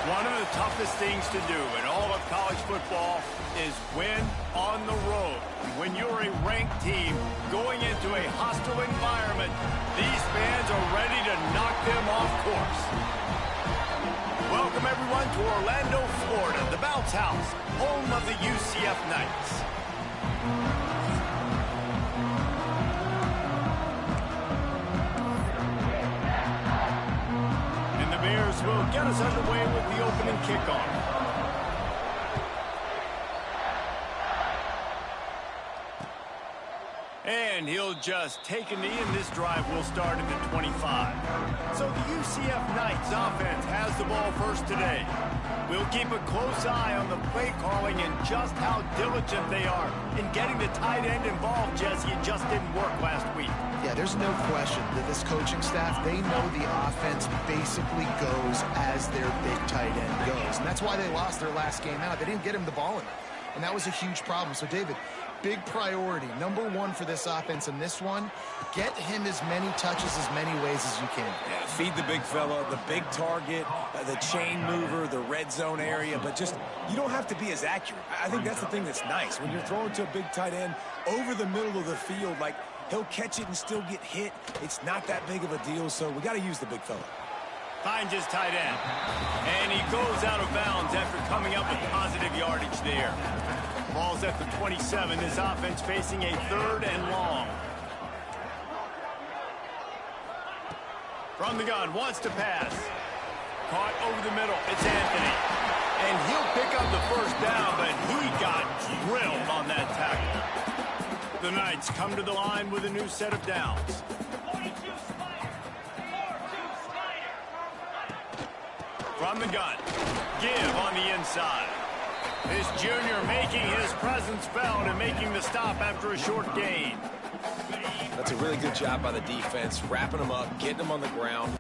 One of the toughest things to do in all of college football is win on the road. When you're a ranked team going into a hostile environment, these fans are ready to knock them off course. Welcome, everyone, to Orlando, Florida, the Bounce House, home of the UCF Knights. Bears will get us underway with the opening kickoff. And he'll just take a knee, and this drive will start at the 25. So the UCF Knights offense has the ball first today. We'll keep a close eye on the play calling and just how diligent they are in getting the tight end involved, Jesse. It just didn't work last week. Yeah, there's no question that this coaching staff, they know the offense basically goes as their big tight end goes. And that's why they lost their last game out. They didn't get him the ball enough. And that was a huge problem. So, David, big priority, number one for this offense in this one, get him as many touches, as many ways as you can. Yeah, feed the big fella, the big target, the chain mover, the red zone area, but just, you don't have to be as accurate. I think that's the thing that's nice. When you're throwing to a big tight end over the middle of the field, like, he'll catch it and still get hit. It's not that big of a deal, so we got to use the big fella. Finds his tight end. And he goes out of bounds after coming up with positive yardage there. Ball's at the 27. This offense facing a 3rd and long. From the gun, wants to pass. Caught over the middle. It's Anthony. And he'll pick up the first down, but he got drilled on that tackle. The Knights come to the line with a new set of downs. From the gun, give on the inside. This junior making his presence felt and making the stop after a short gain. That's a really good job by the defense, wrapping them up, getting them on the ground.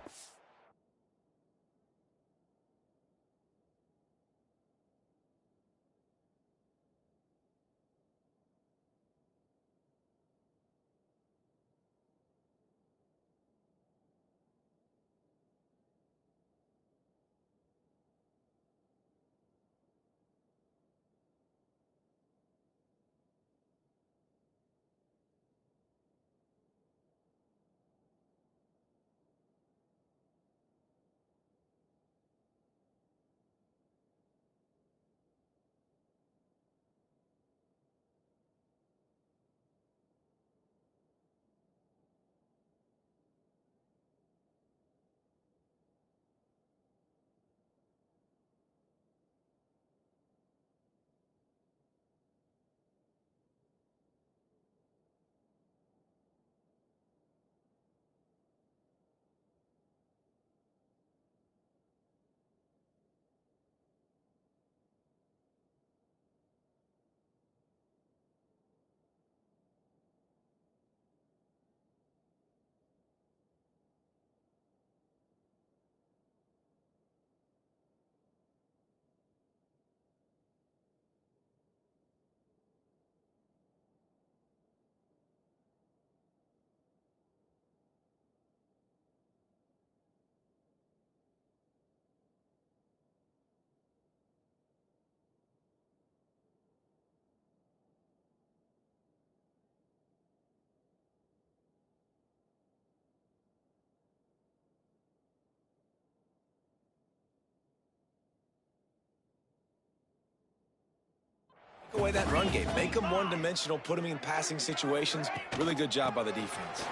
Away that run game. Make them one-dimensional, put them in passing situations. Really good job by the defense.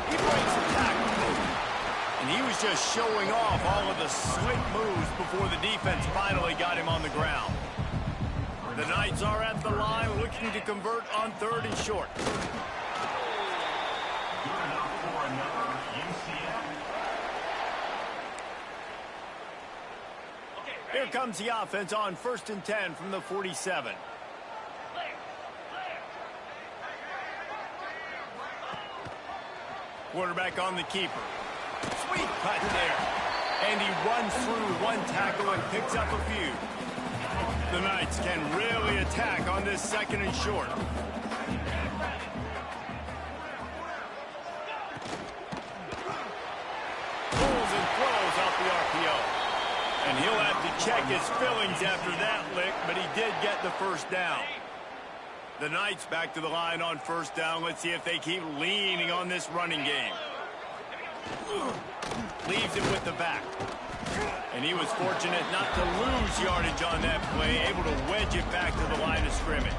He breaks the tackle. And he was just showing off all of the slick moves before the defense finally got him on the ground. The Knights are at the line looking to convert on 3rd and short. Here comes the offense on 1st and 10 from the 47. Quarterback on the keeper. Sweet cut there. And he runs through one tackle and picks up a few. The Knights can really attack on this 2nd and short. Pulls and throws off the RPO. And he'll have to check his fillings after that lick, but he did get the first down. The Knights back to the line on first down. Let's see if they keep leaning on this running game. Leaves it with the back. And he was fortunate not to lose yardage on that play, able to wedge it back to the line of scrimmage.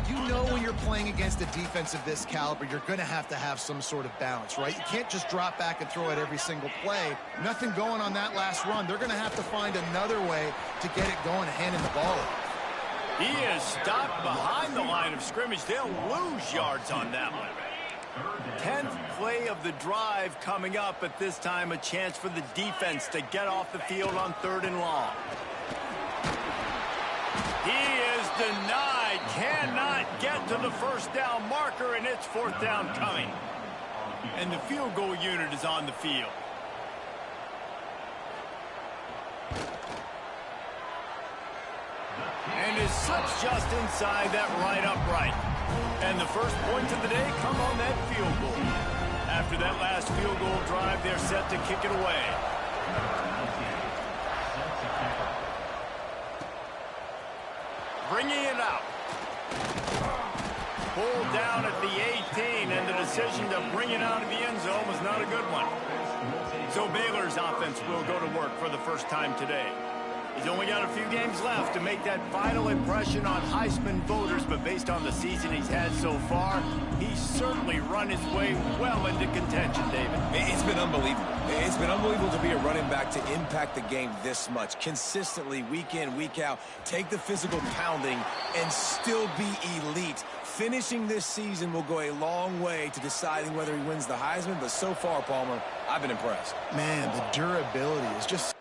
You know when you're playing against a defense of this caliber, you're going to have some sort of balance, right? You can't just drop back and throw it every single play. Nothing going on that last run. They're going to have to find another way to get it going and handing the ball off. He is stopped behind the line of scrimmage. They'll lose yards on that one. 10th play of the drive coming up, but this time a chance for the defense to get off the field on 3rd and long. He is denied, cannot get to the first down marker, and it's 4th down coming. And the field goal unit is on the field. And is slips just inside that right upright. And the first points of the day come on that field goal. After that last field goal drive, they're set to kick it away. Bringing it out. Pulled down at the 18, and the decision to bring it out of the end zone was not a good one. So Baylor's offense will go to work for the first time today. He's only got a few games left to make that final impression on Heisman voters, but based on the season he's had so far, he's certainly run his way well into contention, David. It's been unbelievable. It's been unbelievable to be a running back to impact the game this much. Consistently, week in, week out, take the physical pounding and still be elite. Finishing this season will go a long way to deciding whether he wins the Heisman, but so far, Palmer, I've been impressed. Man, the durability is just...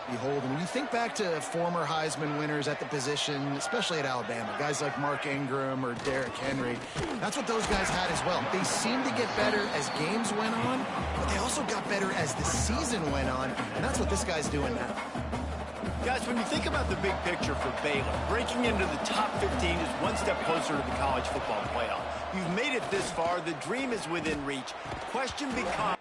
Behold, when you think back to former Heisman winners at the position, especially at Alabama, guys like Mark Ingram or Derrick Henry, that's what those guys had as well. They seemed to get better as games went on, but they also got better as the season went on, and that's what this guy's doing now. Guys, when you think about the big picture for Baylor, breaking into the top 15 is one step closer to the college football playoff. You've made it this far. The dream is within reach. Question becomes...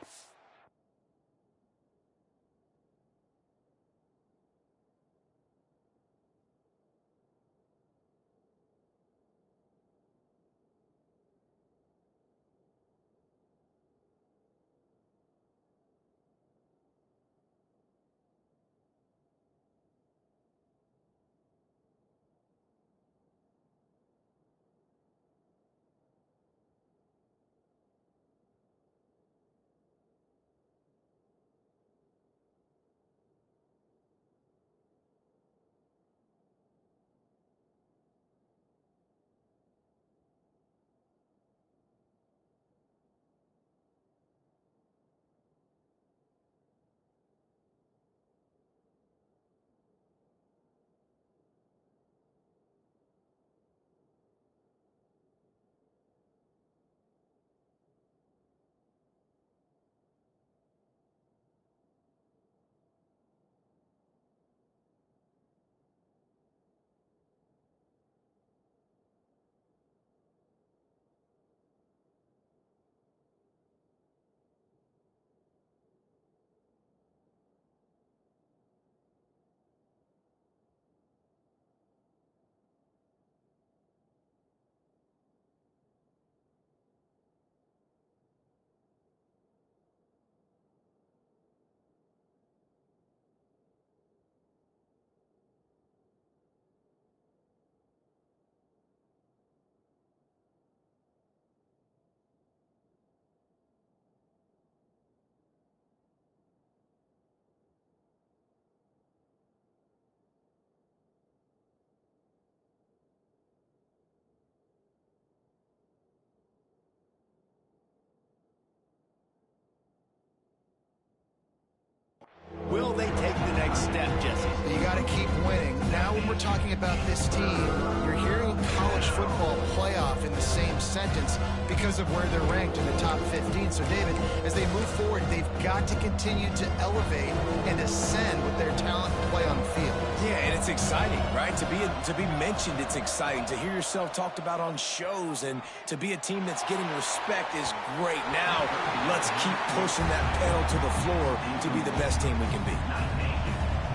they take the next step, Jesse? You got to keep winning. Now when we're talking about this team, you're hearing college football playoff in the same sentence because of where they're ranked in the top 15. So, David, as they move forward, they've got to continue to elevate and ascend with their talent and play on the field. Yeah, and it's exciting, right? To be mentioned, it's exciting. To hear yourself talked about on shows and to be a team that's getting respect is great. Now, let's keep pushing that pedal to the floor to be the best team we can be.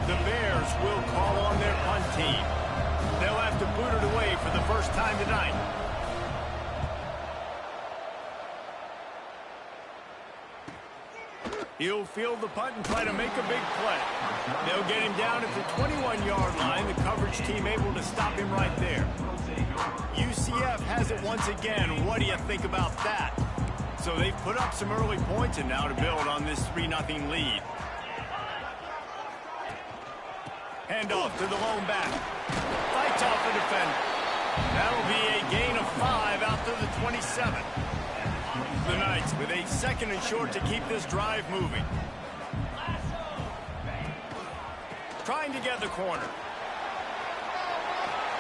The Bears will call on their punt team. They'll have to boot it away for the first time tonight. He'll field the punt and try to make a big play. They'll get him down at the 21-yard line. The coverage team able to stop him right there. UCF has it once again. What do you think about that? So they've put up some early points and now to build on this 3-0 lead. Handoff to the lone back. Fights off the defender. That'll be a gain of 5 out to the 27. The Knights with a 2nd and short to keep this drive moving. Trying to get the corner.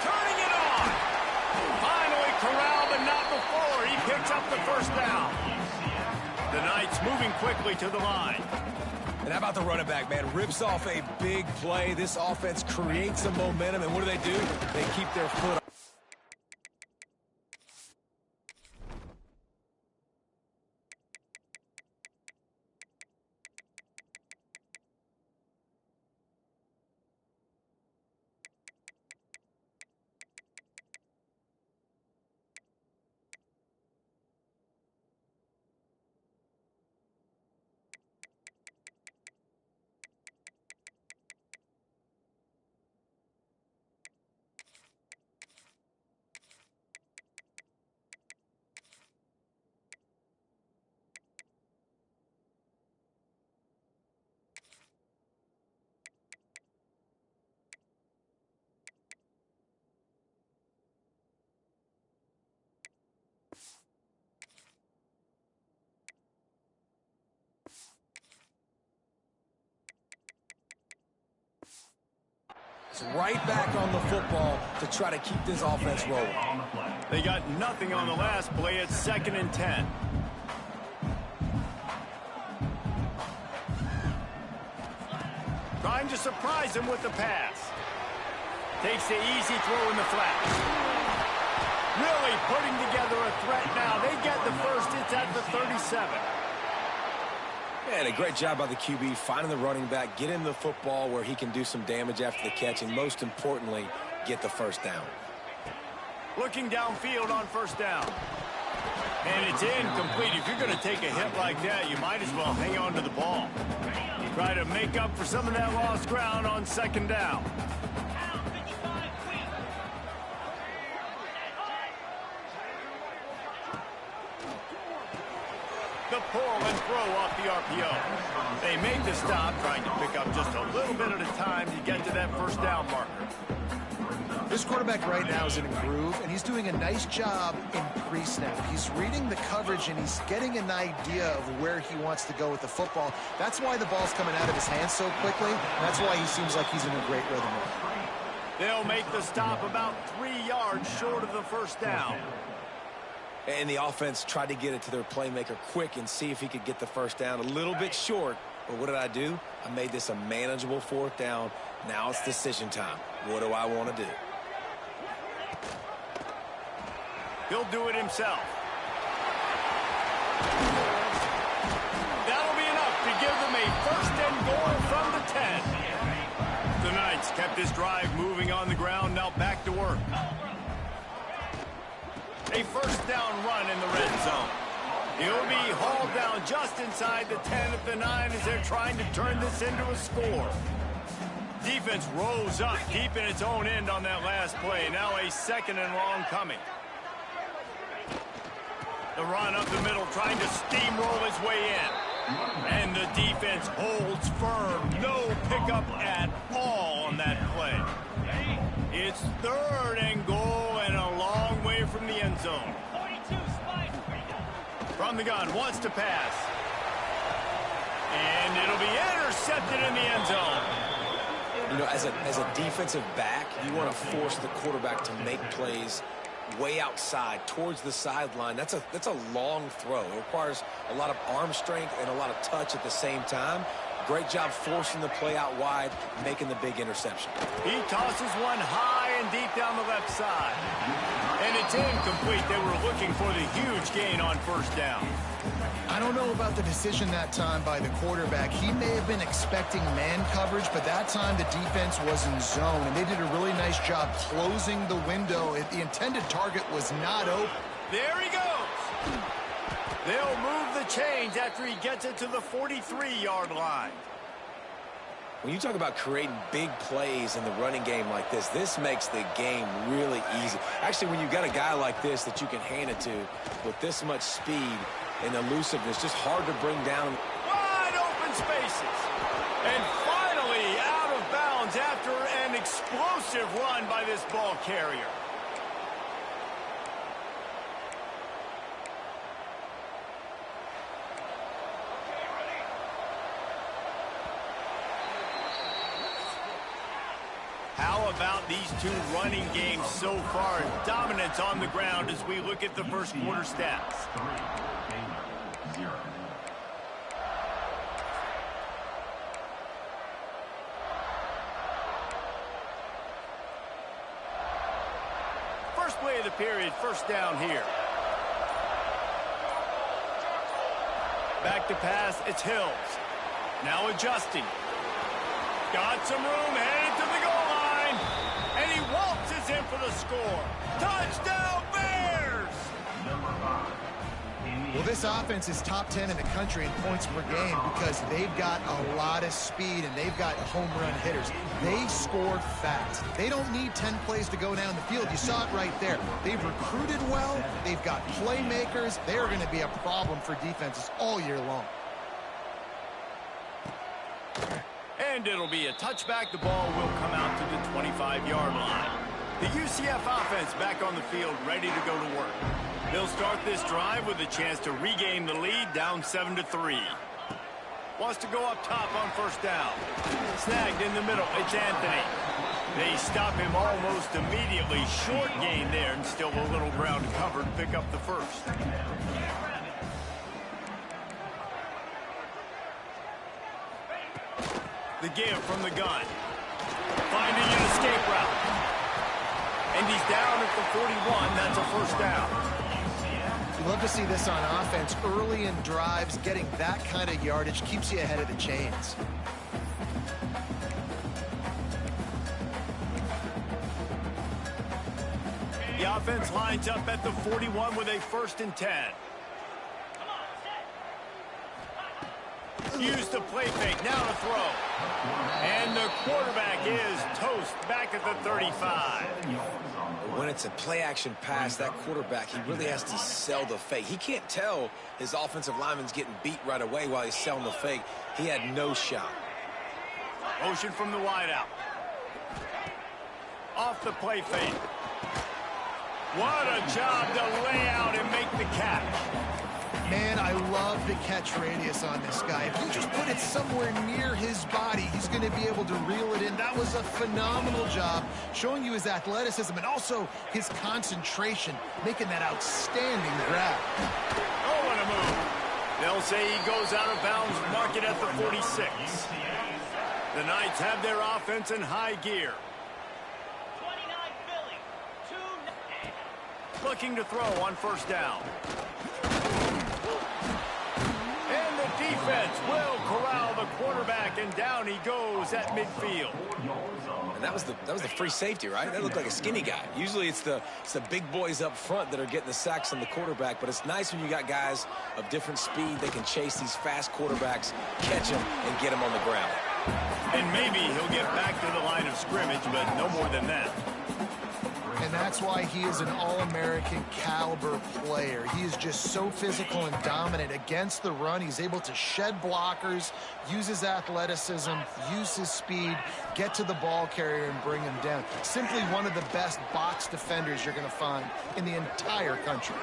Turning it on. Finally corralled, but not before. He picks up the first down. The Knights moving quickly to the line. And how about the running back, man? Rips off a big play. This offense creates some momentum, and what do? They keep their foot. It's right back on the football to try to keep this offense rolling. They got nothing on the last play. It's 2nd and 10. Trying to surprise him with the pass. Takes the easy throw in the flat. Really putting together a threat now. They get the first. It's at the 37. And a great job by the QB finding the running back, get him the football where he can do some damage after the catch, and most importantly, get the first down. Looking downfield on first down. And it's incomplete. If you're going to take a hit like that, you might as well hang on to the ball. Try to make up for some of that lost ground on 2nd down. The pull and throw off the RPO. They made the stop, trying to pick up just a little bit at a time to get to that first down marker. This quarterback right now is in a groove, and he's doing a nice job in pre-snap. He's reading the coverage, and he's getting an idea of where he wants to go with the football. That's why the ball's coming out of his hands so quickly. That's why he seems like he's in a great rhythm. They'll make the stop about 3 yards short of the first down. And the offense tried to get it to their playmaker quick and see if he could get the first down. A little bit short, but what did I do? I made this a manageable 4th down. Now it's decision time. What do I want to do? He'll do it himself. That'll be enough to give them a 1st and goal from the 10. The Knights kept this drive moving on the ground, now back to work. A 1st down run in the red zone. He'll be hauled down just inside the 10 at the 9 as they're trying to turn this into a score. Defense rose up deep in its own end on that last play. Now a 2nd and long coming. The run up the middle, trying to steamroll his way in. And the defense holds firm. No pickup at all on that play. It's 3rd and goal and a long way from the end zone. From the gun, wants to pass. And it'll be intercepted in the end zone. You know, as a defensive back, you want to force the quarterback to make plays way outside towards the sideline. That's a long throw. It requires a lot of arm strength and a lot of touch at the same time. Great job forcing the play out wide, making the big interception. He tosses one high and deep down the left side. And it's incomplete. They were looking for the huge gain on first down. I don't know about the decision that time by the quarterback. He may have been expecting man coverage, but that time the defense was in zone, and they did a really nice job closing the window. The intended target was not open. There he goes. They'll move the chains after he gets it to the 43-yard line. When you talk about creating big plays in the running game like this makes the game really easy. Actually, when you've got a guy like this that you can hand it to with this much speed and elusiveness, just hard to bring down. Wide open spaces. And finally out of bounds after an explosive run by this ball carrier. How about these two running games so far? Dominance on the ground as we look at the first quarter stats. First play of the period, first down here. Back to pass, it's Hills. Now adjusting. Got some room, headed to the goal line. And he waltzes in for the score. Touchdown, Bears! Well, this offense is top 10 in the country in points per game because they've got a lot of speed and they've got home run hitters. They score fast. They don't need 10 plays to go down the field. You saw it right there. They've recruited well. They've got playmakers. They are going to be a problem for defenses all year long. And it'll be a touchback. The ball will come out to the 25-yard line. The UCF offense back on the field, ready to go to work. They'll start this drive with a chance to regain the lead, down 7-3. Wants to go up top on first down. Snagged in the middle, it's Anthony. They stop him almost immediately. Short gain there, and still a little ground covered. Pick up the first. The give from the gun. Finding an escape route. And he's down at the 41. That's a first down. You love to see this on offense. Early in drives, getting that kind of yardage keeps you ahead of the chains. The offense lines up at the 41 with a 1st and 10. Use the play fake, now to throw. And the quarterback is toast back at the 35. When it's a play-action pass, that quarterback, he really has to sell the fake. He can't tell his offensive lineman's getting beat right away while he's selling the fake. He had no shot. Motion from the wideout. Off the play fake. What a job to lay out and make the catch. Man, I love the catch radius on this guy. If you just put it somewhere near his body, he's going to be able to reel it in. That was a phenomenal job, showing you his athleticism and also his concentration, making that outstanding grab. Oh, what a move. They'll say he goes out of bounds, mark it at the 46. The Knights have their offense in high gear. 29 Philly. Looking to throw on first down. And the defense will corral the quarterback, and down he goes at midfield. And that was the free safety, right? That looked like a skinny guy. Usually it's the big boys up front that are getting the sacks on the quarterback, but it's nice when you got guys of different speed that can chase these fast quarterbacks, catch them, and get them on the ground. And maybe he'll get back to the line of scrimmage, but no more than that. And that's why he is an all-American caliber player. He is just so physical and dominant against the run. He's able to shed blockers, use his athleticism, use his speed, get to the ball carrier and bring him down. Simply one of the best box defenders you're going to find in the entire country.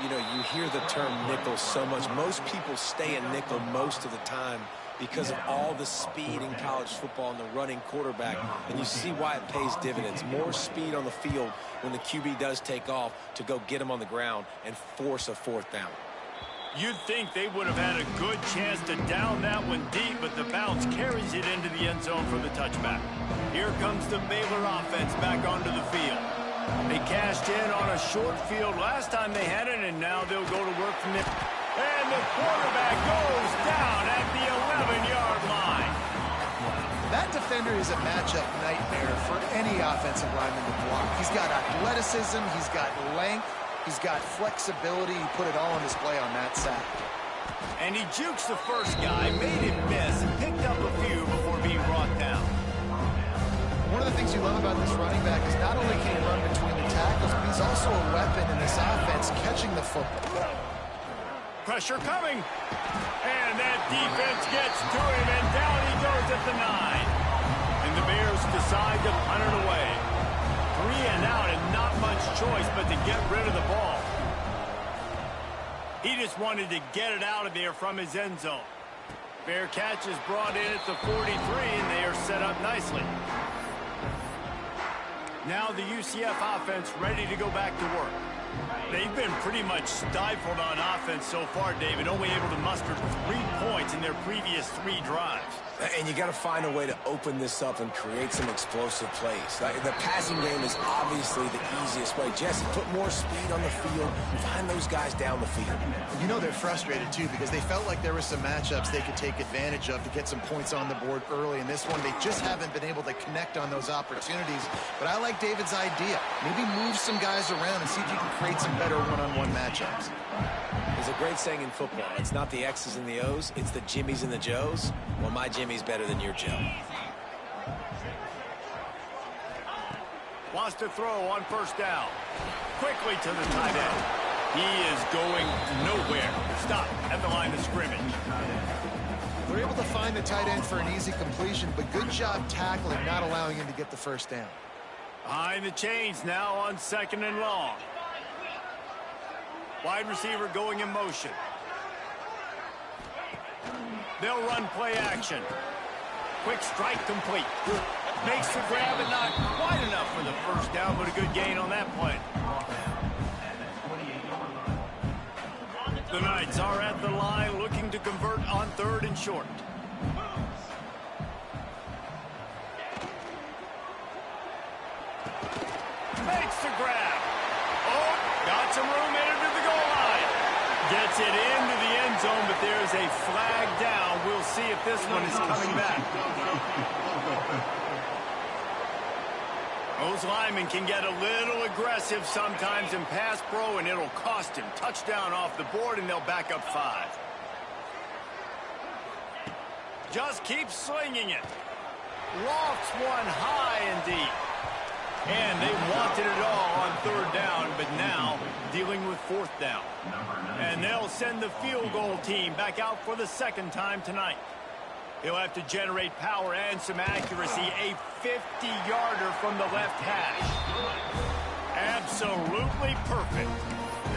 You know, you hear the term nickel so much. Most people stay in nickel most of the time because of all the speed in college football and the running quarterback. And you see why it pays dividends. More speed on the field when the QB does take off to go get him on the ground and force a fourth down. You'd think they would have had a good chance to down that one deep, but the bounce carries it into the end zone for the touchback. Here comes the Baylor offense back onto the field. They cashed in on a short field last time they had it, and now they'll go to work from there. And the quarterback goes down at the 11-yard line. That defender is a matchup nightmare for any offensive lineman to block. He's got athleticism, he's got length, he's got flexibility. He put it all on display on that sack. And he jukes the first guy, made him miss, and picked up a few before being brought down. One of the things you love about this running back is not only can he run between the tackles, but he's also a weapon in this offense catching the football. Pressure coming. And that defense gets to him, and down he goes at the 9. And the Bears decide to punt it away. 3 and out, and not much choice but to get rid of the ball. He just wanted to get it out of there from his end zone. Fair catch is brought in at the 43, and they are set up nicely. Now the UCF offense ready to go back to work. They've been pretty much stifled on offense so far, David, only able to muster 3 points in their previous 3 drives. And you got to find a way to open this up and create some explosive plays. The passing game is obviously the easiest way. Jesse, put more speed on the field. Find those guys down the field. You know they're frustrated, too, because they felt like there were some matchups they could take advantage of to get some points on the board early. In this one, they just haven't been able to connect on those opportunities. But I like David's idea. Maybe move some guys around and see if you can create some better one-on-one matchups. There's a great saying in football. It's not the X's and the O's, it's the Jimmies and the Joes. Well, my Jimmy's better than your Joe. Wants to throw on first down. Quickly to the tight end. He is going nowhere. Stop at the line of scrimmage. They're able to find the tight end for an easy completion, but good job tackling, not allowing him to get the first down. Behind the chains now on 2nd and long. Wide receiver going in motion. They'll run play action. Quick strike complete. Makes the grab and not quite enough for the first down, but a good gain on that play. The Knights are at the line looking to convert on 3rd and short. Makes the grab. Oh, got some room in it to the goal line. Gets it into the end zone, but there's a flag down. We'll see if this one is coming back. Those linemen can get a little aggressive sometimes in pass pro, and it'll cost him. Touchdown off the board, and they'll back up 5. Just keeps slinging it. Lofts one high and deep. And they wanted it all on 3rd down, but now dealing with 4th down. And they'll send the field goal team back out for the 2nd time tonight. He'll have to generate power and some accuracy. A 50-yarder from the left hash. Absolutely perfect.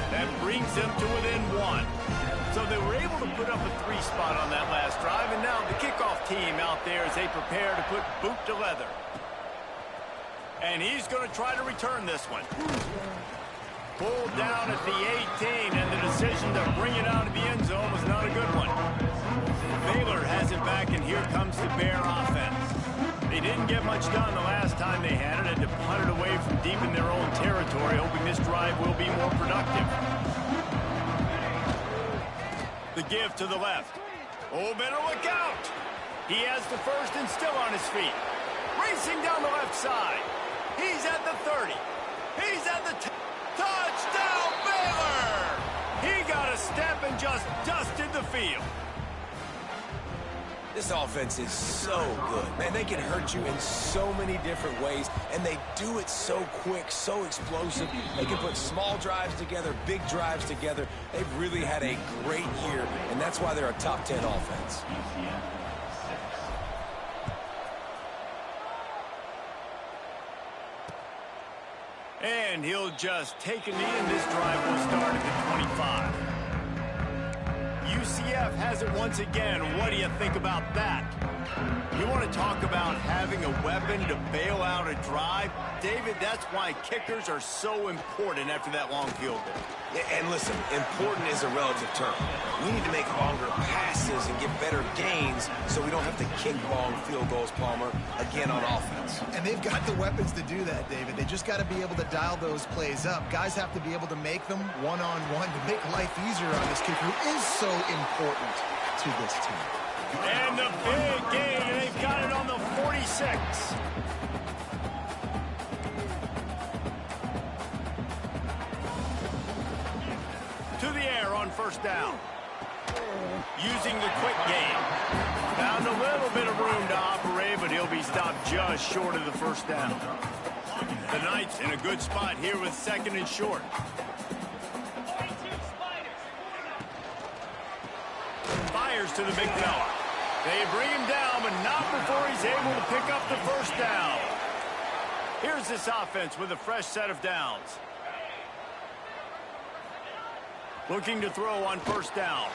That brings them to within 1. So they were able to put up a 3 spot on that last drive, and now the kickoff team out there as they prepare to put boot to leather. And he's going to try to return this one. Pulled down at the 18, and the decision to bring it out of the end zone was not a good one. Baylor has it back, and here comes the Bear offense. They didn't get much done the last time they had it, had to punt it away from deep in their own territory, hoping this drive will be more productive. The give to the left. Oh, better look out. He has the first and still on his feet. Racing down the left side. He's at the 30. He's at the touchdown, Baylor! He got a step and just dusted the field. This offense is so good. Man, they can hurt you in so many different ways, and they do it so quick, so explosive. They can put small drives together, big drives together. They've really had a great year, and that's why they're a top 10 offense. And he'll just take a knee, and this drive will start at the 25. UCF has it once again. What do you think about that? You want to talk about having a weapon to bail out a drive? David, that's why kickers are so important after that long field goal. And listen, important is a relative term. We need to make longer passes and get better gains so we don't have to kick long field goals, Palmer, again on offense. And they've got the weapons to do that, David. They just got to be able to dial those plays up. Guys have to be able to make them one-on-one to make life easier on this kicker who is so important to this team. And the big gain, and they've got it on the 46. To the air on first down. Using the quick game. Found a little bit of room to operate, but he'll be stopped just short of the first down. The Knights in a good spot here with second and short. Fires to the big fella. They bring him down, but not before he's able to pick up the first down. Here's this offense with a fresh set of downs. Looking to throw on first down.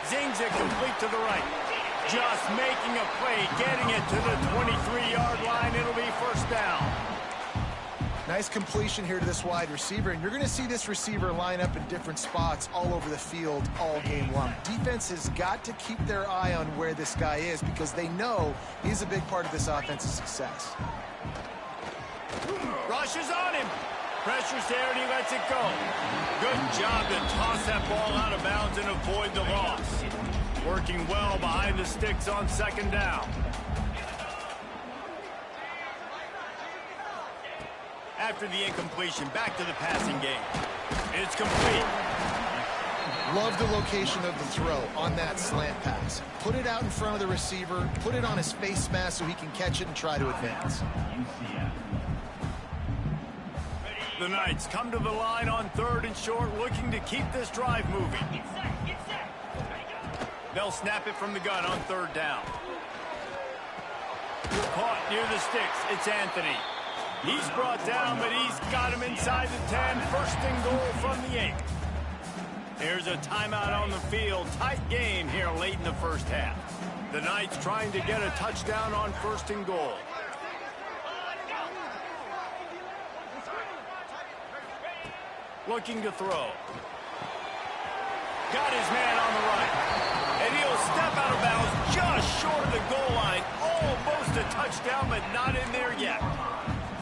Zings it complete to the right. Just making a play, getting it to the 23-yard line. It'll be first down. Nice completion here to this wide receiver, and you're going to see this receiver line up in different spots all over the field all game long. Defense has got to keep their eye on where this guy is because they know he's a big part of this offense's success. Rushes on him. Pressure's there, and he lets it go. Good job to toss that ball out of bounds and avoid the loss. Working well behind the sticks on second down. After the incompletion, back to the passing game. It's complete. Love the location of the throw on that slant pass. Put it out in front of the receiver, put it on his face mask so he can catch it and try to advance. The Knights come to the line on third and short, looking to keep this drive moving. They'll snap it from the gun on third down. Caught near the sticks. It's Anthony. He's brought down, but he's got him inside the 10. First and goal from the 8. Here's a timeout on the field. Tight game here late in the first half. The Knights trying to get a touchdown on first and goal. Looking to throw. Got his man on the right. And he'll step out of bounds just short of the goal line. Almost a touchdown, but not in there yet.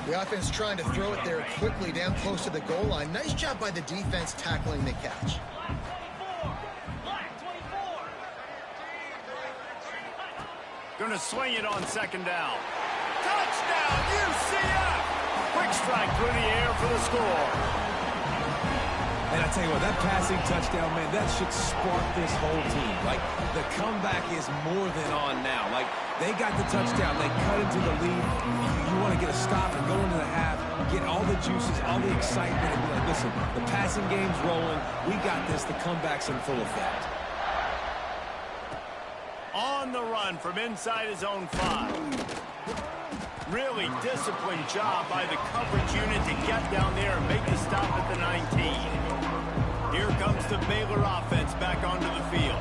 The offense trying to throw it there quickly down close to the goal line. Nice job by the defense tackling the catch. Gonna swing it on second down. Touchdown, UCF! Quick strike through the air for the score. And I tell you what, that passing touchdown, man, that should spark this whole team. Like, the comeback is more than on now. Like, they got the touchdown. They cut into the lead. You want to get a stop and go into the half, get all the juices, all the excitement, and be like, listen, the passing game's rolling. We got this. The comeback's in full effect. On the run from inside his own 5. Really disciplined job by the coverage unit to get down there and make the stop at the 19. Here comes the Baylor offense back onto the field.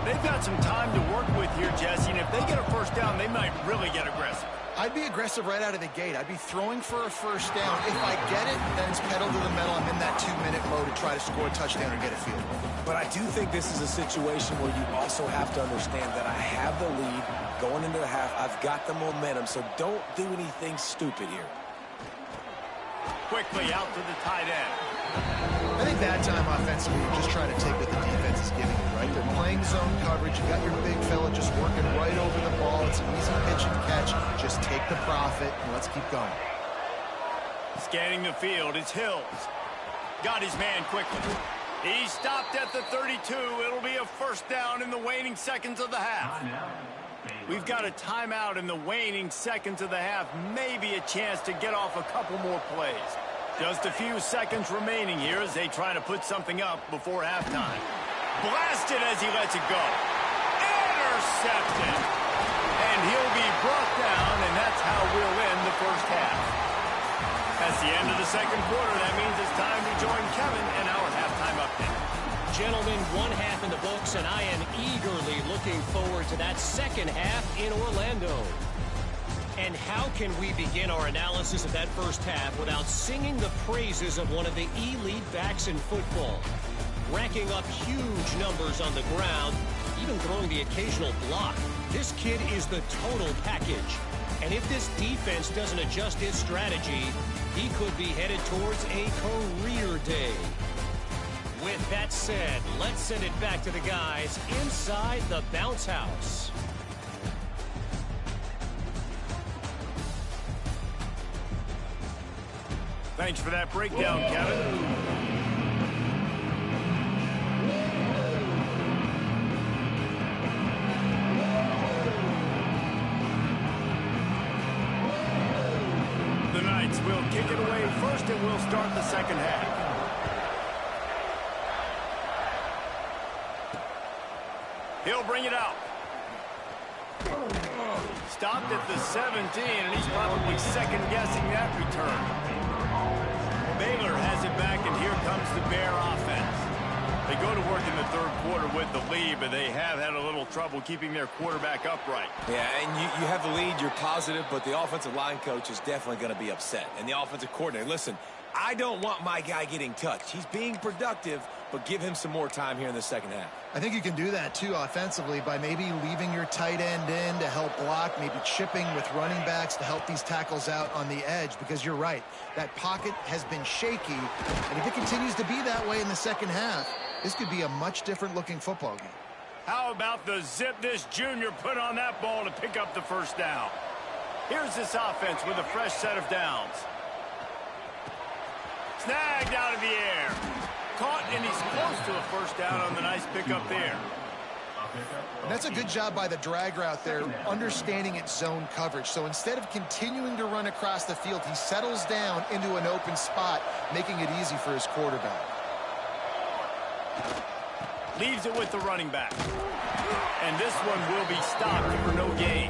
They've got some time to work with here, Jesse, and if they get a first down, they might really get aggressive. I'd be aggressive right out of the gate. I'd be throwing for a first down. If I get it, then it's pedal to the metal. I'm in that 2-minute mode to try to score a touchdown or get a field goal. But I do think this is a situation where you also have to understand that I have the lead going into the half. I've got the momentum, so don't do anything stupid here. Quickly out to the tight end. I think that time offensively, you're just trying to take what the defense is giving you, right? They're playing zone coverage. You got your big fella just working right over the ball. It's an easy pitch and catch. Just take the profit and let's keep going. Scanning the field, it's Hills. Got his man quickly. He stopped at the 32. It'll be a first down in the waning seconds of the half. We've got a timeout in the waning seconds of the half. Maybe a chance to get off a couple more plays. Just a few seconds remaining here as they try to put something up before halftime. Blasted as he lets it go. Intercepted. And he'll be brought down, and that's how we'll end the first half. That's the end second quarter. That means it's time to join Kevin in our halftime update. Gentlemen, one half in the books, and I am eagerly looking forward to that second half in Orlando. And how can we begin our analysis of that first half without singing the praises of one of the elite backs in football? Racking up huge numbers on the ground, even throwing the occasional block. This kid is the total package. And if this defense doesn't adjust its strategy, he could be headed towards a career day. With that said, let's send it back to the guys inside the bounce house. Thanks for that breakdown, Kevin. The Knights will kick it away first, and we'll start the second half. He'll bring it out. Stopped at the 17, and he's probably second-guessing that return. Baylor has it back, and here comes the Bear offense. They go to work in the third quarter with the lead, but they have had a little trouble keeping their quarterback upright. Yeah, and you have the lead, you're positive, but the offensive line coach is definitely going to be upset. And the offensive coordinator, listen, I don't want my guy getting touched. He's being productive, but give him some more time here in the second half. I think you can do that, too, offensively, by maybe leaving your tight end in to help block, maybe chipping with running backs to help these tackles out on the edge, because you're right. That pocket has been shaky, and if it continues to be that way in the second half, this could be a much different-looking football game. How about the zip this junior put on that ball to pick up the first down? Here's this offense with a fresh set of downs. Snagged out of the air. Caught, and he's close to a first down on the nice pickup there. And that's a good job by the drag route there, understanding its zone coverage. So instead of continuing to run across the field, he settles down into an open spot, making it easy for his quarterback. Leaves it with the running back. And this one will be stopped for no gain.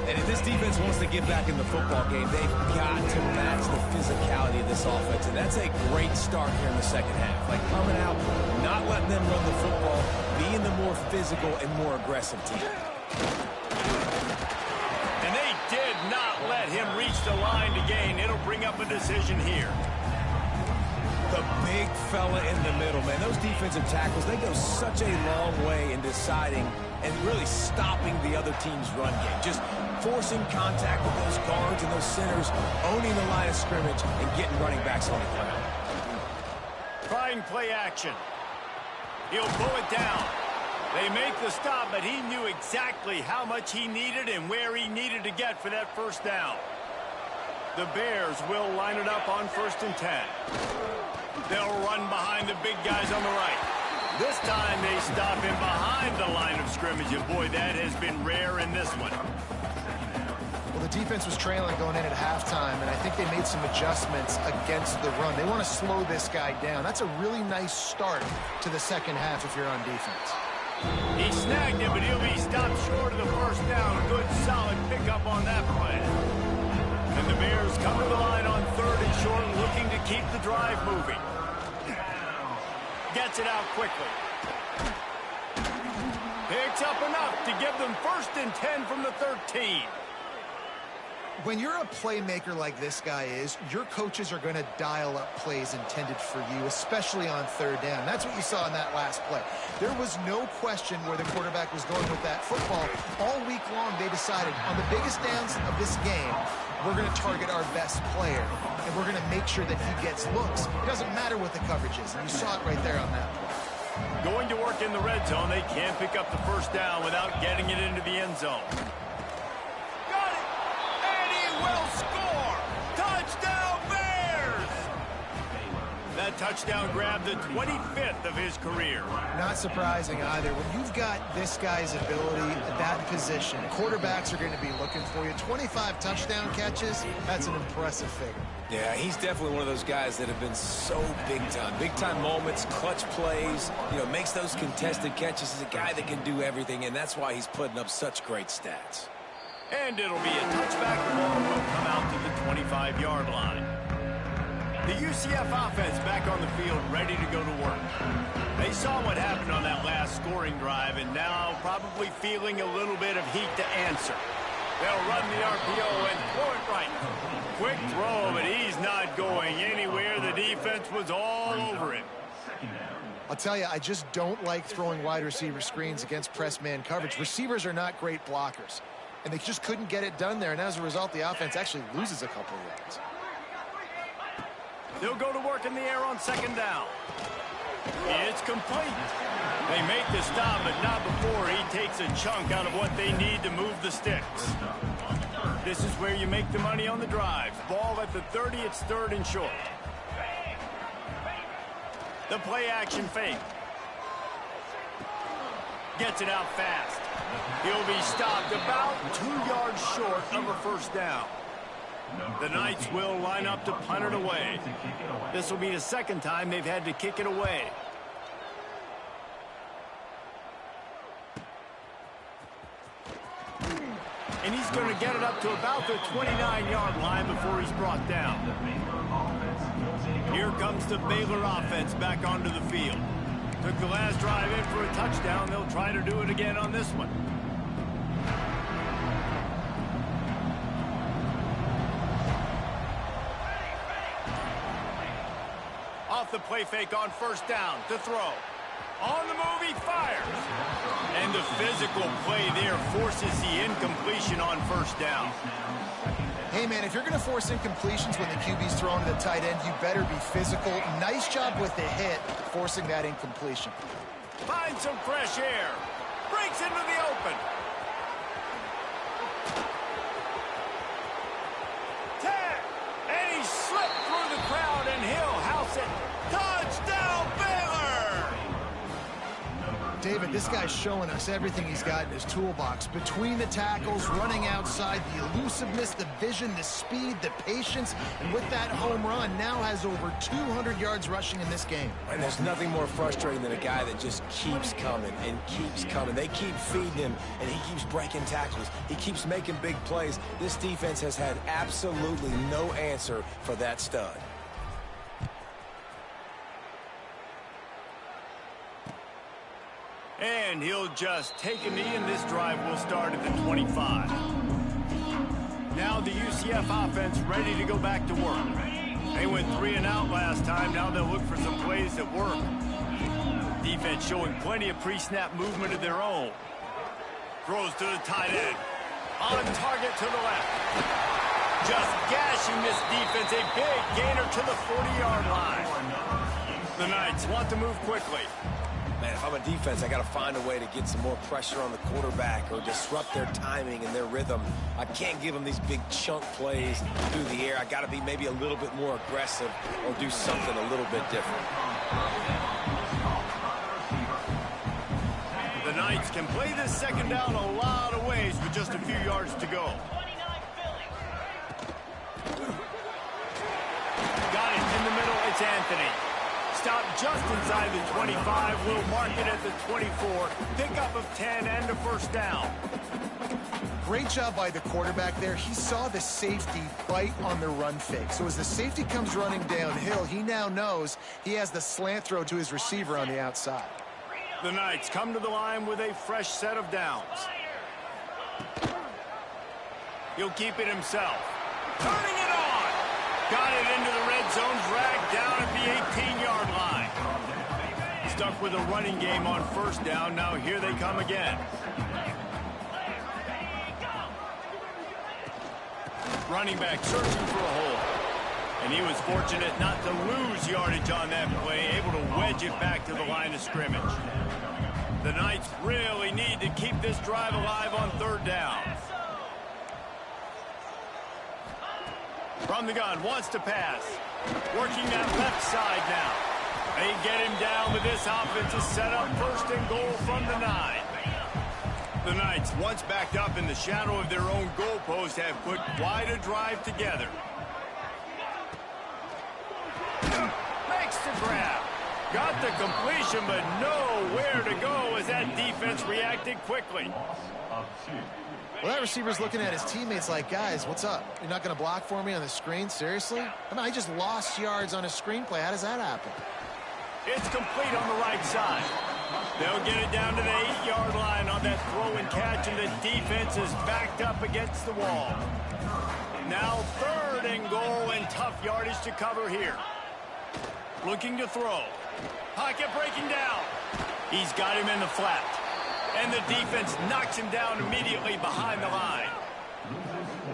And if this defense wants to get back in the football game, they've got to match the physicality of this offense. And that's a great start here in the second half. Like coming out, not letting them run the football, being the more physical and more aggressive team. And they did not let him reach the line to gain. It'll bring up a decision here. The big fella in the middle, man. Those defensive tackles, they go such a long way in deciding and really stopping the other team's run game. Just forcing contact with those guards and those centers, owning the line of scrimmage, and getting running backs on the ground. Trying play action. He'll pull it down. They make the stop, but he knew exactly how much he needed and where he needed to get for that first down. The Bears will line it up on 1st and 10. They'll run behind the big guys on the right. This time they stop him behind the line of scrimmage, and boy, that has been rare in this one. Well, the defense was trailing going in at halftime, and I think they made some adjustments against the run. They want to slow this guy down. That's a really nice start to the second half if you're on defense. He snagged him, but he'll be stopped short of the first down. Good, solid pickup on that play. And the Bears come to the line on 3rd and short, looking to keep the drive moving. Gets it out quickly. Picks up enough to give them 1st and 10 from the 13. When you're a playmaker like this guy is, your coaches are going to dial up plays intended for you, especially on 3rd down. That's what you saw in that last play. There was no question where the quarterback was going with that football. All week long, they decided on the biggest downs of this game, we're going to target our best player, and we're going to make sure that he gets looks. It doesn't matter what the coverage is, and you saw it right there on that play. Going to work in the red zone, they can't pick up the first down without getting it into the end zone. Will score! Touchdown Bears! That touchdown grabbed the 25th of his career. Not surprising either. When you've got this guy's ability at that position, quarterbacks are going to be looking for you. 25 touchdown catches, that's an impressive figure. Yeah, he's definitely one of those guys that have been so big time. Big time moments, clutch plays, makes those contested catches. He's a guy that can do everything, and that's why he's putting up such great stats. And it'll be a touchback. The ball will come out to the 25-yard line. The UCF offense back on the field, ready to go to work. They saw what happened on that last scoring drive, and now probably feeling a little bit of heat to answer. They'll run the RPO and throw it right. Quick throw, but he's not going anywhere. The defense was all over him. I'll tell you, I just don't like throwing wide receiver screens against press man coverage. Receivers are not great blockers, and they just couldn't get it done there, and as a result, the offense actually loses a couple of yards. They'll go to work in the air on second down. It's complete. They make the stop, but not before he takes a chunk out of what they need to move the sticks. This is where you make the money on the drive. Ball at the 30, it's third and short. The play action fake. Gets it out fast. He'll be stopped about 2 yards short of a first down. The Knights will line up to punt it away. This will be the second time they've had to kick it away. And he's going to get it up to about the 29-yard line before he's brought down. Here comes the Baylor offense back onto the field. Took the last drive in for a touchdown. They'll try to do it again on this one. Off the play fake on first down to throw. On the move, he fires. And the physical play there forces the incompletion on first down. Hey, man, if you're going to force incompletions when the QB's throwing to the tight end, you better be physical. Nice job with the hit, forcing that incompletion. Finds some fresh air. Breaks into the open. Tag. And he slipped through the crowd, and he'll house it. Touchdown, Baylor! David, this guy's showing us everything he's got in his toolbox. Between the tackles, running outside, the elusiveness, the vision, the speed, the patience, and with that home run, now has over 200 yards rushing in this game. And there's nothing more frustrating than a guy that just keeps coming and keeps coming. They keep feeding him, and he keeps breaking tackles. He keeps making big plays. This defense has had absolutely no answer for that stud. And he'll just take a knee, and this drive will start at the 25. Now the UCF offense ready to go back to work. They went 3 and out last time. Now they'll look for some plays that work. Defense showing plenty of pre-snap movement of their own. Throws to the tight end. On target to the left. Just gashing this defense. A big gainer to the 40-yard line. The Knights want to move quickly. Man, if I'm a defense, I got to find a way to get some more pressure on the quarterback or disrupt their timing and their rhythm. I can't give them these big chunk plays through the air. I got to be maybe a little bit more aggressive or do something a little bit different. The Knights can play this second down a lot of ways with just a few yards to go. Got it in the middle. It's Anthony. Stop just inside the 25. We'll mark it at the 24. Pickup of 10 and a first down. Great job by the quarterback there. He saw the safety bite on the run fake. So as the safety comes running downhill, he now knows he has the slant throw to his receiver on the outside. The Knights come to the line with a fresh set of downs. He'll keep it himself. Turning it on. Got it into the red zone, dragged down at the 18-yard line. Stuck with a running game on first down. Now here they come again. Running back searching for a hole. And he was fortunate not to lose yardage on that play, able to wedge it back to the line of scrimmage. The Knights really need to keep this drive alive on third down. From the gun, wants to pass. Working that left side now. They get him down, but this offense is set up first and goal from the 9. The Knights, once backed up in the shadow of their own goalpost, have put quite a drive together. Makes the grab. Got the completion, but nowhere to go as that defense reacted quickly. Well, that receiver's looking at his teammates like, guys, what's up? You're not going to block for me on the screen? Seriously? I mean, I just lost yards on a screenplay. How does that happen? It's complete on the right side. They'll get it down to the 8-yard line on that throw and catch, and the defense is backed up against the wall. Now 3rd and goal, and tough yardage to cover here. Looking to throw. Pocket breaking down. He's got him in the flat. And the defense knocks him down immediately behind the line.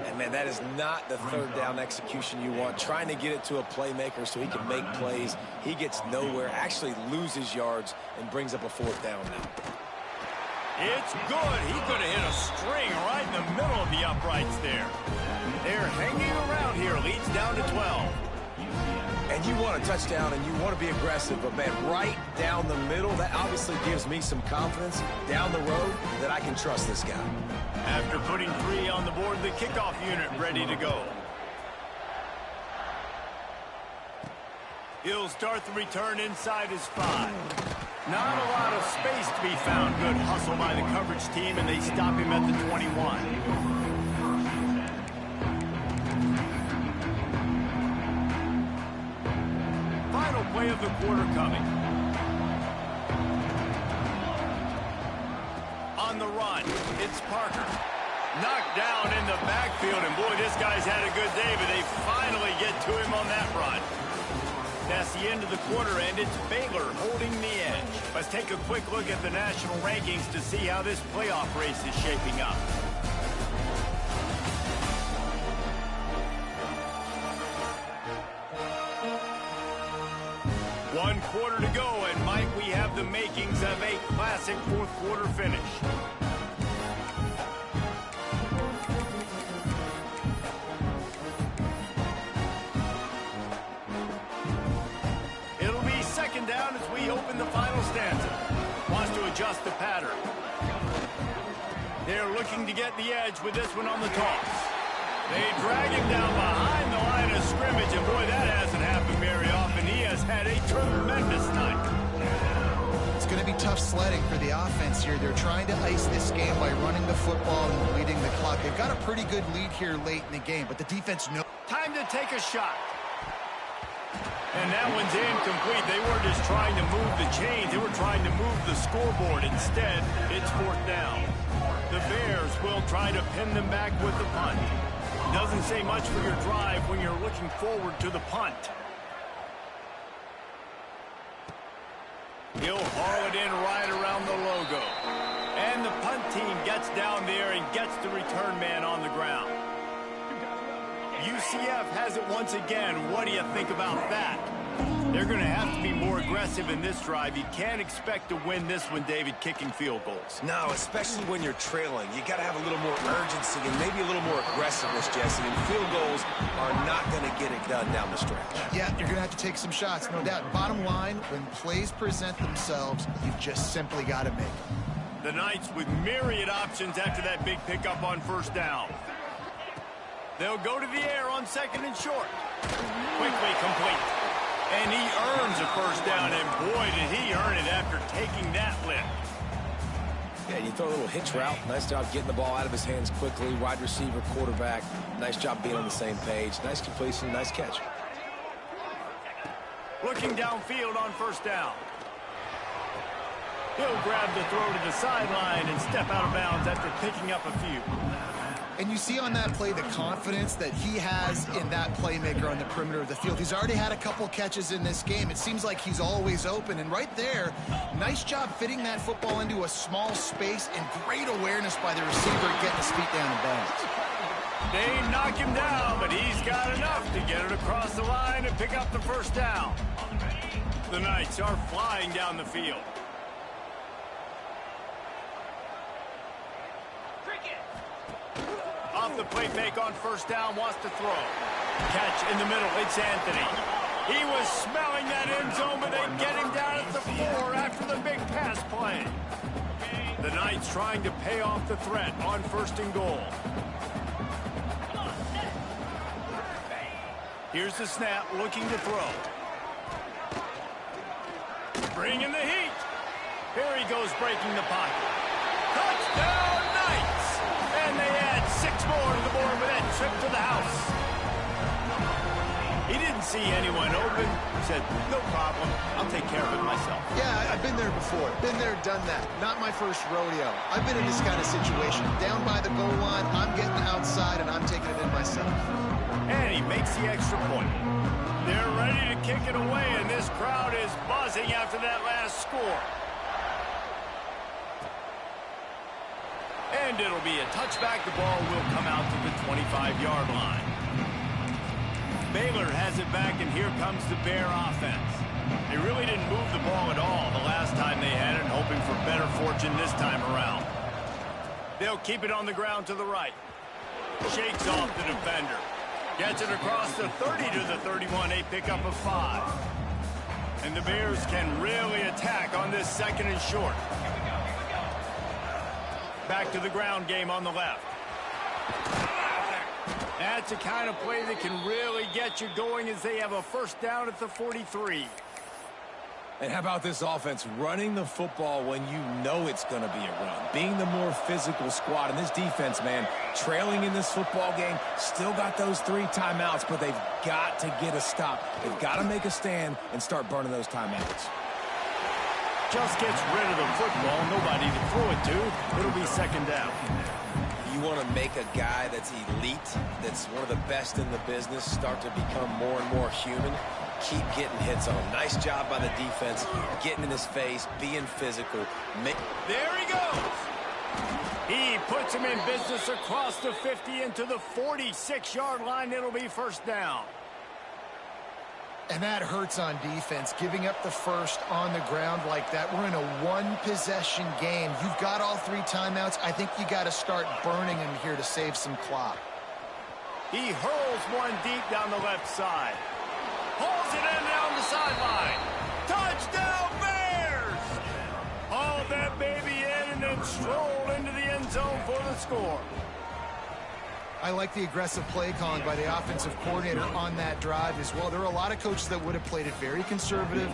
And, man, that is not the 3rd down execution you want. Trying to get it to a playmaker so he can make plays. He gets nowhere, actually loses yards, and brings up a 4th down now. It's good. He could have hit a string right in the middle of the uprights there. They're hanging around here. Leads down to 12. And you want a touchdown and you want to be aggressive, but, man, right down the middle, that obviously gives me some confidence down the road that I can trust this guy. After putting 3 on the board, the kickoff unit ready to go. He'll start the return inside his 5. Not a lot of space to be found. Good hustle by the coverage team, and they stop him at the 21. Final play of the quarter coming. On the run, it's Parker. Knocked down in the backfield, and boy, this guy's had a good day, but they finally get to him on that run. That's the end of the quarter, and it's Baylor holding the edge. Let's take a quick look at the national rankings to see how this playoff race is shaping up. One quarter to go, and Mike, we have the makings of a classic 4th quarter finish. It'll be 2nd down as we open the final stanza. Wants to adjust the pattern. They're looking to get the edge with this one on the toss. They drag him down behind the line of scrimmage, and boy, that hasn't happened very often. He has had a tremendous night. It's going to be tough sledding for the offense here. They're trying to ice this game by running the football and leading the clock. They've got a pretty good lead here late in the game, but the defense knows. Time to take a shot. And that one's incomplete. They weren't just trying to move the chains. They were trying to move the scoreboard. Instead, it's 4th down. The Bears will try to pin them back with the punt. Doesn't say much for your drive when you're looking forward to the punt. He'll haul it in right around the logo. And the punt team gets down there and gets the return man on the ground. UCF has it once again. What do you think about that? They're going to have to be more aggressive in this drive. You can't expect to win this one, David, kicking field goals. No, especially when you're trailing. You got to have a little more urgency and maybe a little more aggressiveness, Jesse. And field goals are not going to get it done down the stretch. Yeah, you're going to have to take some shots, no doubt. Bottom line, when plays present themselves, you've just simply got to make them. The Knights with myriad options after that big pickup on 1st down. They'll go to the air on 2nd and short. Quickly complete. And he earns a 1st down, and boy, did he earn it after taking that lift. Yeah, you throw a little hitch route. Nice job getting the ball out of his hands quickly. Wide receiver, quarterback. Nice job being on the same page. Nice completion, nice catch. Looking downfield on 1st down. He'll grab the throw to the sideline and step out of bounds after picking up a few. And you see on that play the confidence that he has in that playmaker on the perimeter of the field. He's already had a couple catches in this game. It seems like he's always open. And right there, nice job fitting that football into a small space and great awareness by the receiver getting his feet down in bounds. They knock him down, but he's got enough to get it across the line and pick up the 1st down. The Knights are flying down the field. Off the play fake on 1st down, wants to throw. Catch in the middle, it's Anthony. He was smelling that end zone, but they get him down at the 4 after the big pass play. The Knights trying to pay off the threat on 1st and goal. Here's the snap, looking to throw. Bringing the heat. Here he goes, breaking the pocket. Touchdown, Knights! And they trip to the house. He didn't see anyone open. He said, no problem. I'll take care of it myself. Yeah, I've been there before. Been there, done that. Not my first rodeo. I've been in this kind of situation. Down by the goal line, I'm getting outside, and I'm taking it in myself. And he makes the extra point. They're ready to kick it away, and this crowd is buzzing after that last score. And it'll be a touchback. The ball will come out to the 25-yard line. Baylor has it back, and here comes the Bear offense. They really didn't move the ball at all the last time they had it, hoping for better fortune this time around. They'll keep it on the ground to the right. Shakes off the defender. Gets it across the 30 to the 31, a pickup of 5. And the Bears can really attack on this second and short. Back to the ground game on the left. That's the kind of play that can really get you going as they have a first down at the 43. And how about this offense running the football when you know it's going to be a run? Being the more physical squad. And this defense, man, trailing in this football game, still got those 3 timeouts, but they've got to get a stop. They've got to make a stand and start burning those timeouts. Just gets rid of the football, nobody to throw it to. It'll be second down. You want to make a guy that's elite, that's one of the best in the business, start to become more and more human. Keep getting hits on him. Nice job by the defense, getting in his face, being physical. There he goes. He puts him in business across the 50 into the 46-yard line. It'll be first down. And that hurts on defense, giving up the first on the ground like that. We're in a one-possession game. You've got all 3 timeouts. I think you got to start burning them here to save some clock. He hurls one deep down the left side. Hauls it in down the sideline. Touchdown, Bears! Haul that baby in and then stroll into the end zone for the score. I like the aggressive play calling by the offensive coordinator on that drive as well. There are a lot of coaches that would have played it very conservative.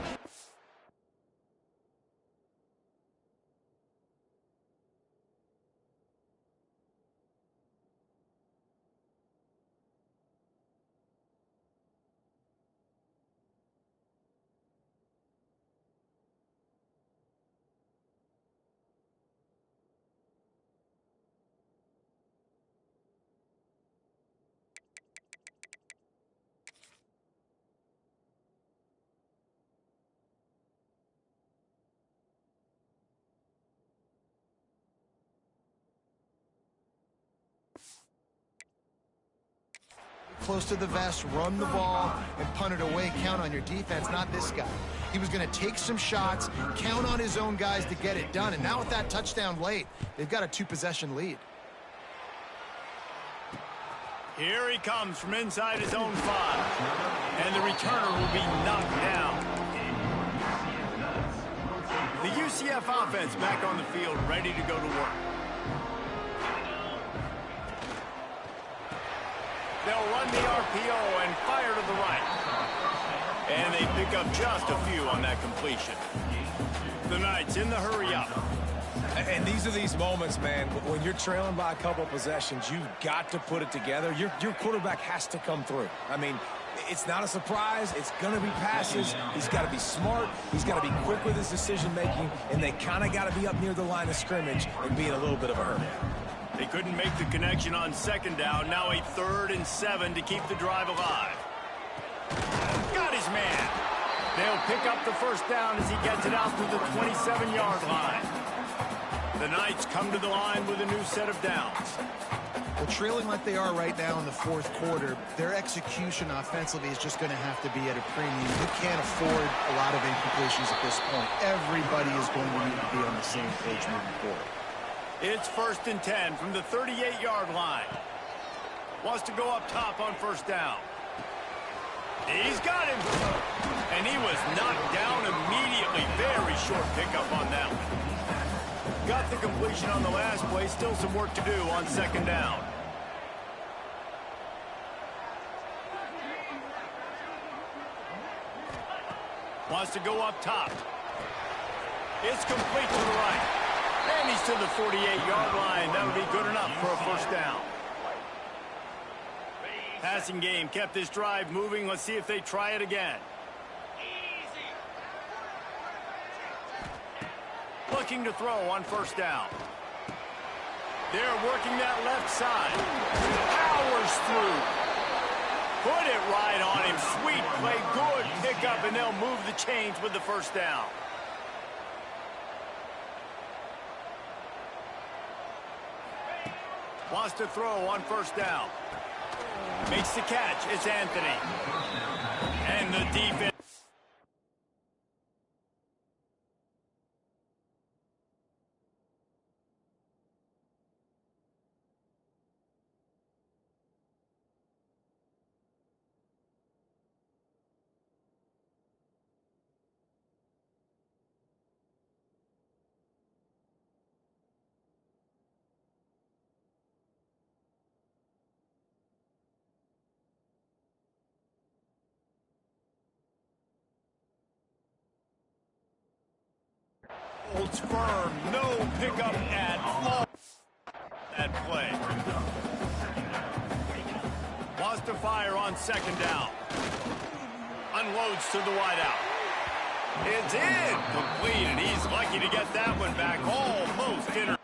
Close to the vest, run the ball, and punt it away. Count on your defense, not this guy. He was going to take some shots, count on his own guys to get it done. And now with that touchdown late, they've got a 2-possession lead. Here he comes from inside his own 5. And the returner will be knocked down. The UCF offense back on the field, ready to go to work. They'll run the RPO and fire to the right. And they pick up just a few on that completion. The Knights in the hurry-up. And these are these moments, man, when you're trailing by a couple possessions, you've got to put it together. Your quarterback has to come through. I mean, it's not a surprise. It's going to be passes. He's got to be smart. He's got to be quick with his decision-making, and they kind of got to be up near the line of scrimmage and be in a little bit of a hurry. They couldn't make the connection on second down. Now a 3rd and 7 to keep the drive alive. Got his man. They'll pick up the first down as he gets it out to the 27-yard line. The Knights come to the line with a new set of downs. Well, trailing like they are right now in the 4th quarter, their execution offensively is just going to have to be at a premium. You can't afford a lot of incompletions at this point. Everybody is going to need to be on the same page moving forward. It's 1st and 10 from the 38-yard line. Wants to go up top on first down. He's got him. And he was knocked down immediately. Very short pickup on that one. Got the completion on the last play. Still some work to do on second down. Wants to go up top. It's complete to the right. And he's to the 48-yard line. That'll be good enough for a first down. Passing game kept this drive moving. Let's see if they try it again. Looking to throw on first down. They're working that left side. Powers through. Put it right on him. Sweet play. Good pickup, and they'll move the chains with the first down. Wants to throw on first down. Makes the catch. It's Anthony. And the defense. Holds firm, no pickup at all. That play. Wants to fire on second down. Unloads to the wideout. It's in. Complete, and he's lucky to get that one back. Almost in.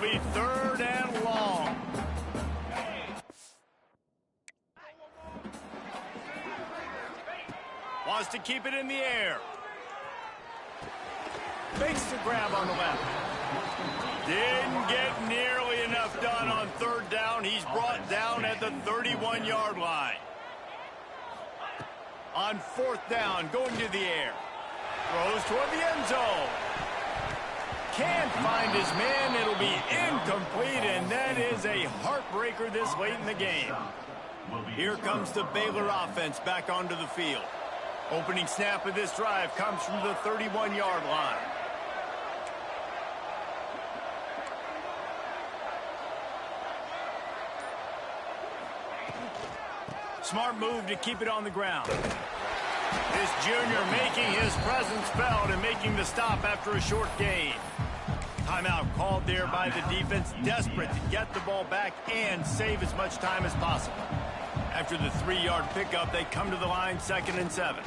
It'll be 3rd and long. Wants to keep it in the air. Fakes the grab on the left. Didn't get nearly enough done on 3rd down. He's brought down at the 31-yard line. On 4th down, going to the air. Throws toward the end zone. Can't find his man. It'll be incomplete, and that is a heartbreaker this late in the game. Here comes the Baylor offense back onto the field. Opening snap of this drive comes from the 31-yard line. Smart move to keep it on the ground. This junior making his presence felt and making the stop after a short gain. Timeout called there by the defense, desperate to get the ball back and save as much time as possible. After the 3-yard pickup, they come to the line, 2nd and 7.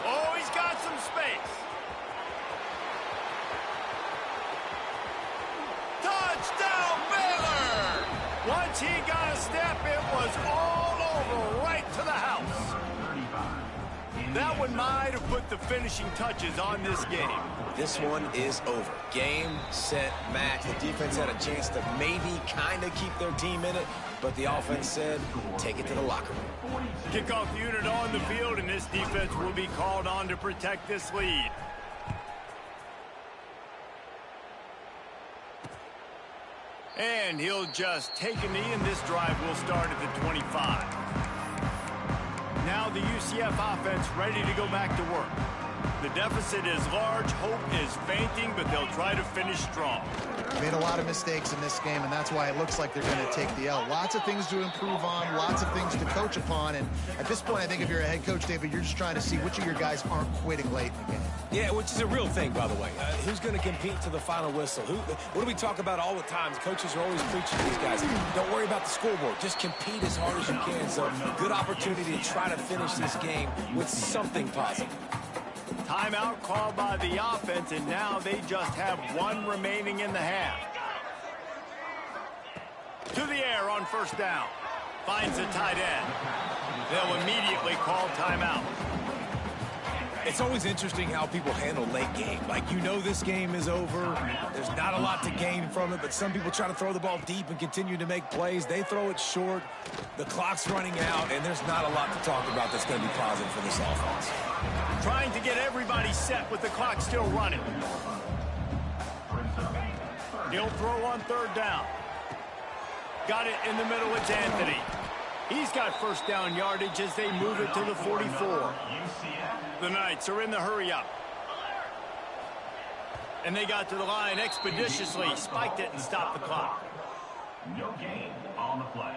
Oh, he's got some space. Touchdown, Baylor! Once he got a step, it was all over, right to the house. That one might have put the finishing touches on this game. This one is over. Game, set, match. The defense had a chance to maybe kind of keep their team in it, but the offense said, take it to the locker room. Kickoff unit on the field, and this defense will be called on to protect this lead. And he'll just take a knee, and this drive will start at the 25. Now the UCF offense ready to go back to work. The deficit is large, hope is fainting, but they'll try to finish strong. Made a lot of mistakes in this game, and that's why it looks like they're going to take the L. Lots of things to improve on, lots of things to coach upon, and at this point, I think if you're a head coach, David, you're just trying to see which of your guys aren't quitting late in the game. Yeah, which is a real thing, by the way. Who's going to compete to the final whistle? What do we talk about all the time? Coaches are always preaching to these guys. Don't worry about the scoreboard. Just compete as hard as you can. So, good opportunity to try to finish this game with something positive. Timeout called by the offense, and now they just have one remaining in the half. To the air on 1st down. Finds the tight end. They'll immediately call timeout. It's always interesting how people handle late game. Like, you know this game is over. There's not a lot to gain from it, but some people try to throw the ball deep and continue to make plays. They throw it short. The clock's running out, and there's not a lot to talk about that's going to be positive for this offense. Trying to get everybody set with the clock still running. He'll throw on 3rd down. Got it in the middle. It's Anthony. He's got 1st down yardage as they move it to the 44. The Knights are in the hurry-up. And they got to the line expeditiously, spiked it, and stopped the clock. No gain on the play.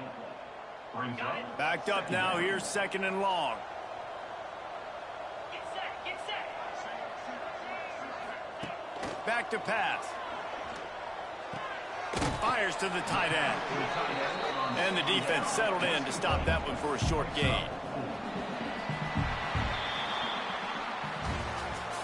Backed up now. Here's 2nd and long. Get set. Back to pass. Fires to the tight end. And the defense settled in to stop that one for a short gain.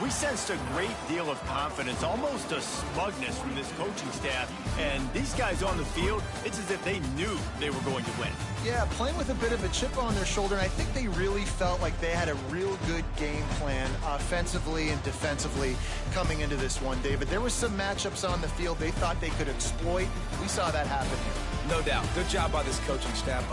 We sensed a great deal of confidence, almost a smugness from this coaching staff. And these guys on the field, it's as if they knew they were going to win. Yeah, playing with a bit of a chip on their shoulder, and I think they really felt like they had a real good game plan offensively and defensively coming into this one, David. There were some matchups on the field they thought they could exploit. We saw that happen here. No doubt. Good job by this coaching staff.